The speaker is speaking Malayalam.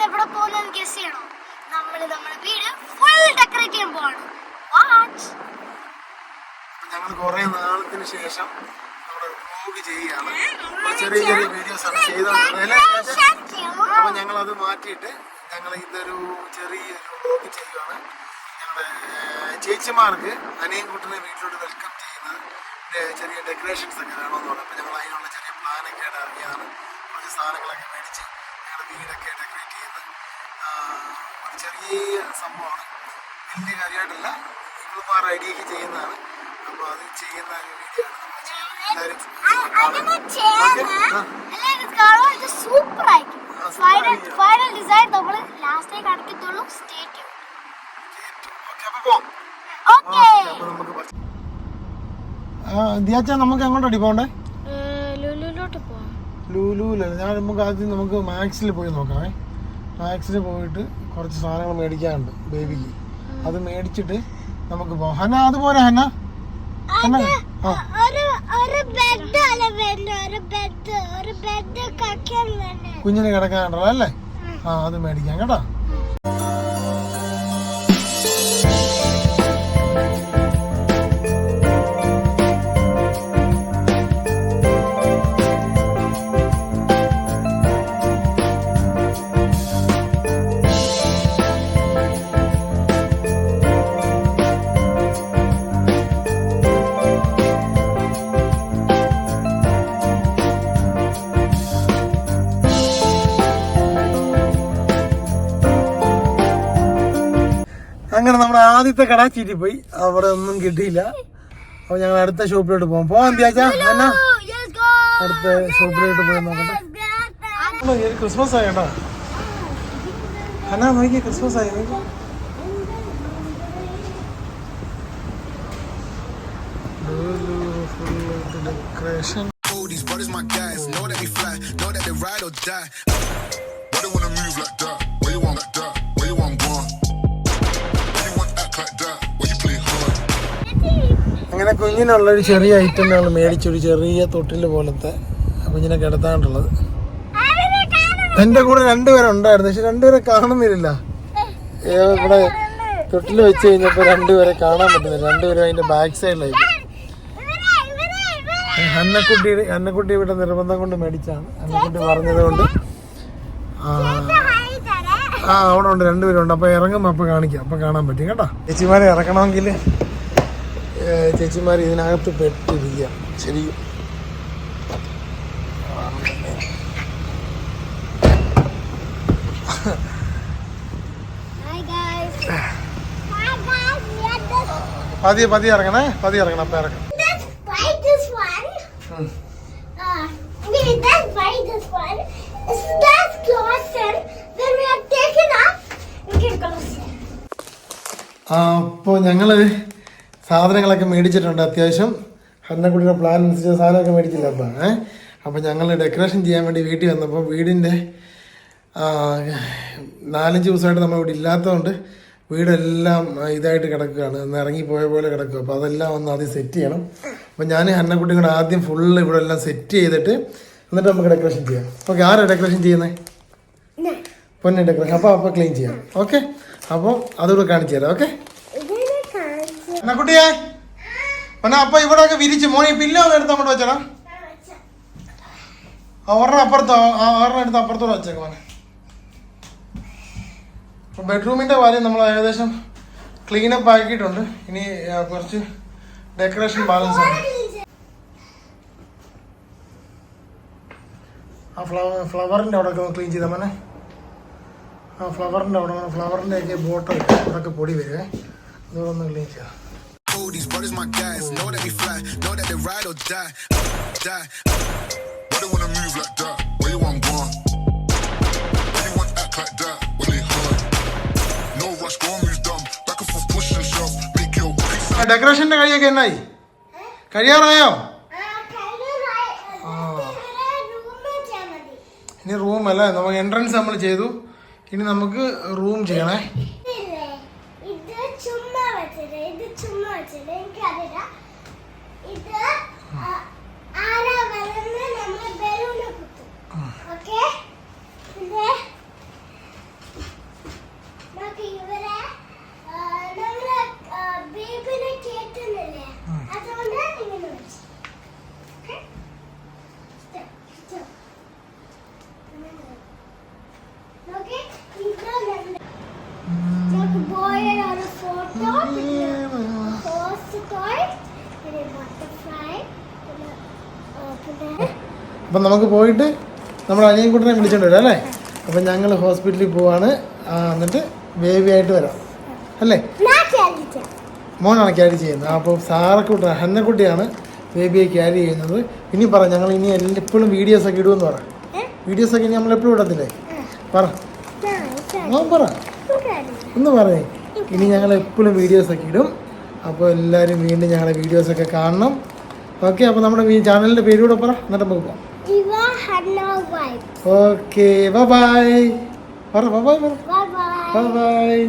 എവിടെ പോകുന്നത് ഗസ് ചെയ്യണോ? നമ്മുടെ വീട് ഫുൾ ഡെക്കറേറ്റ് ചെയ്യാൻ പോവാണ്. വാച്ച്. ഞങ്ങൾ കുറെ നാളത്തിന് ശേഷം നമ്മുടെ വ്ലോഗ് ചെയ്യുകയാണ്. ചെറിയ ചെറിയ വീഡിയോസ് ആണ് ചെയ്തോണ്ടിരുന്നത്. അപ്പൊ ഞങ്ങൾ അത് മാറ്റിയിട്ട് ഞങ്ങൾ ഇതൊരു ചെറിയൊരു വ്ലോഗ് ചെയ്യുകയാണ്. ഞങ്ങളുടെ ചേച്ചിമാർക്ക് അനിയൻകുട്ടനെ വീട്ടിലോട്ട് വെൽക്കം ചെയ്യുന്നത് ചെറിയ ഡെക്കറേഷൻസ് ഒക്കെ വേണമെന്ന് പറഞ്ഞു. അപ്പോൾ ഞങ്ങൾ അതിനുള്ള ചെറിയ പ്ലാനൊക്കെ ആയിട്ട് ഇറങ്ങിയതാണ്. കുറച്ച് സാധനങ്ങളൊക്കെ മേടിച്ച് ഞങ്ങളുടെ വീടൊക്കെ ഡെക്കറേറ്റ് ചെയ്ത് ഒരു ചെറിയ സംഭവമാണ്. വലിയ കാര്യമായിട്ടല്ല, ഇവളുമാർ ഐഡിയക്ക് ചെയ്യുന്നതാണ്. അപ്പോൾ അത് ചെയ്യുന്ന ഒരു വീഡിയോ ആണ് നമുക്ക് എങ്ങോട്ടടി പോണ്ടേ? ലുലുവിലല്ല, നമുക്ക് ആദ്യം നമുക്ക് മാക്സിൽ പോയി നോക്കാമേ. മാക്സിൽ പോയിട്ട് കുറച്ച് സാധനങ്ങൾ മേടിക്കാനുണ്ട് ബേബിക്ക്. അത് മേടിച്ചിട്ട് നമുക്ക് പോവാം. ഹന അതുപോലെ ഹന കുഞ്ഞിനെ കിടക്കാനുണ്ടല്ലോ അല്ലേ? അത് മേടിക്കാം കേട്ടോ. അങ്ങനെ നമ്മുടെ ആദ്യത്തെ കട ചീറ്റിപ്പോയി, അവിടെ ഒന്നും കിട്ടിയില്ല. അപ്പൊ ഞങ്ങൾ അടുത്ത ഷോപ്പിലോട്ട് പോവാം. എന്തിയാച്ചാ എന്നാ അടുത്ത ഷോപ്പിലോട്ട് പോയി നോക്കട്ടെ. ക്രിസ്മസ് ആയി കേട്ടോ. എന്നാ നോക്കി ക്രിസ്മസ് ആയി. ഡെക്കറേഷൻ അങ്ങനെ കുഞ്ഞിനുള്ളൊരു ചെറിയ ഐറ്റം ഞങ്ങൾ മേടിച്ചൊരു ചെറിയ തൊട്ടില് പോലത്തെ കുഞ്ഞിനെ കിടത്താനുള്ളത്. എൻ്റെ കൂടെ രണ്ടുപേരുണ്ടായിരുന്നു, പക്ഷെ രണ്ടുപേരെ കാണുന്നില്ല. ഇവിടെ തൊട്ടിൽ വെച്ച് കഴിഞ്ഞപ്പോൾ രണ്ടുപേരെ കാണാൻ പറ്റുന്നില്ല. രണ്ടുപേരും അതിൻ്റെ ബാക്ക് സൈഡിലായി. അന്നക്കുട്ടി ഇവിടെ നിർബന്ധം കൊണ്ട് മേടിച്ചാണ്. അന്നക്കുട്ടി പറഞ്ഞത് കൊണ്ട് അവിടെ ഉണ്ട്, രണ്ടുപേരുണ്ട്. അപ്പോൾ ഇറങ്ങുമ്പോൾ അപ്പോൾ കാണിക്കാം, അപ്പോൾ കാണാൻ പറ്റും കേട്ടോ. ചേച്ചിമാരെ ഇറക്കണമെങ്കിൽ ചേച്ചിമാർ ഇതിനകത്ത് പെട്ടിരിക്കുക ശരിക്കും. പതിയെ ഇറങ്ങണേ, പതിയെ ഇറങ്ങണം. അപ്പം ഇറങ്ങണം. അപ്പോൾ ഞങ്ങള് സാധനങ്ങളൊക്കെ മേടിച്ചിട്ടുണ്ട്. അത്യാവശ്യം ഹന്നക്കുട്ടിയുടെ പ്ലാൻ അനുസരിച്ച് സാധനമൊക്കെ മേടിച്ചില്ല. അപ്പം ഞങ്ങൾ ഡെക്കറേഷൻ ചെയ്യാൻ വേണ്ടി വീട്ടിൽ വന്നപ്പോൾ വീടിൻ്റെ 4-5 ദിവസമായിട്ട് നമ്മൾ ഇവിടെ ഇല്ലാത്തതുകൊണ്ട് വീടെല്ലാം ഇതായിട്ട് കിടക്കുകയാണ്, ഒന്ന് ഇറങ്ങിപ്പോയ പോലെ കിടക്കുക. അപ്പോൾ അതെല്ലാം ഒന്ന് ആദ്യം സെറ്റ് ചെയ്യണം. അപ്പോൾ ഞാൻ ഹന്നക്കുട്ടി കൂടെ ആദ്യം ഫുള്ള് ഇവിടെ എല്ലാം സെറ്റ് ചെയ്തിട്ട് എന്നിട്ട് നമുക്ക് ഡെക്കറേഷൻ ചെയ്യാം. ഓക്കെ, ആരാണ് ഡെക്കറേഷൻ ചെയ്യുന്നത്? പൊന്നെ ഡെക്കറേഷൻ. അപ്പോൾ ക്ലീൻ ചെയ്യാം. ഓക്കെ, അപ്പോൾ അതുകൂടെ കാണിച്ചു തരാം. ഓക്കെ കുട്ടിയെ അപ്പൊ ഇവിടെ ഒക്കെ വിരിച്ച് മോനെ പില്ലോ ഒന്ന് എടുത്ത് അങ്ങോട്ട് വെച്ചടാ. ഒരെണ്ണം എടുത്ത് അപ്പുറത്തോടെ വെച്ചേക്ക് മോനെ. ബെഡ്റൂമിന്റെ കാര്യം നമ്മൾ ഏകദേശം ക്ലീനപ്പ് ആക്കിയിട്ടുണ്ട്. ഇനി കുറച്ച് ഡെക്കറേഷൻ ബാലൻസ് ആണ്. ആ ഫ്ലവറിന്റെ അവിടെ ഒക്കെ ക്ലീൻ ചെയ്താൽ മോനെ. ആ ഫ്ലവറിന്റെ അവിടെ ഫ്ലവറിന്റെ ഒക്കെ ബോട്ടൽ അതൊക്കെ പൊടി വരുവേ, അതുകൂടെ ഒന്ന് ക്ലീൻ ചെയ്യാം. These brothers my guys, know that we fly, know that they ride or die, die. Why they wanna move like that? Where you want gone? Why you want act like that? When they hard. No rush, go on, move dumb. Back and forth, push and shove. Make your peace. Decoration കഴിയൊക്കെ എന്നായി? കഴിയാറായോ? ഇനി റൂം അല്ല, നമുക്ക് എൻട്രൻസ് നമ്മൾ ചെയ്തു. ഇനി നമുക്ക് റൂം ചെയ്യണേ. അപ്പം നമുക്ക് പോയിട്ട് നമ്മുടെ അനിയൻകുട്ടനെ വിളിച്ചോണ്ട് വരാം അല്ലേ? അപ്പം ഞങ്ങൾ ഹോസ്പിറ്റലിൽ പോവാണ്. എന്നിട്ട് ബേബി ആയിട്ട് വരാം അല്ലേ? മോനാണ് ക്യാരി ചെയ്യുന്നത്. അപ്പോൾ സാറക്കുട്ടി ഹന്നക്കുട്ടിയാണ് ബേബിയെ ക്യാരി ചെയ്യുന്നത്. ഇനി പറ, ഞങ്ങൾ ഇനി എപ്പോഴും വീഡിയോസൊക്കെ ഇടുമെന്ന് പറ. വീഡിയോസൊക്കെ ഇനി നമ്മളെപ്പോഴും ഇടത്തില്ലേ? പറ, പറ, ഒന്ന് പറയേ. ഇനി ഞങ്ങൾ എപ്പോഴും വീഡിയോസൊക്കെ ഇടും. അപ്പോൾ എല്ലാവരും വീണ്ടും ഞങ്ങളുടെ വീഡിയോസൊക്കെ കാണണം. ഓക്കെ, അപ്പോൾ നമ്മുടെ ഈ ചാനലിൻ്റെ പേരൂടെ പറ, എന്നിട്ട് നമുക്ക് പോകാം. ഓക്കെ, ബൈ ബൈ പറ, ബൈ ബൈ പറ, ബൈ ബൈ.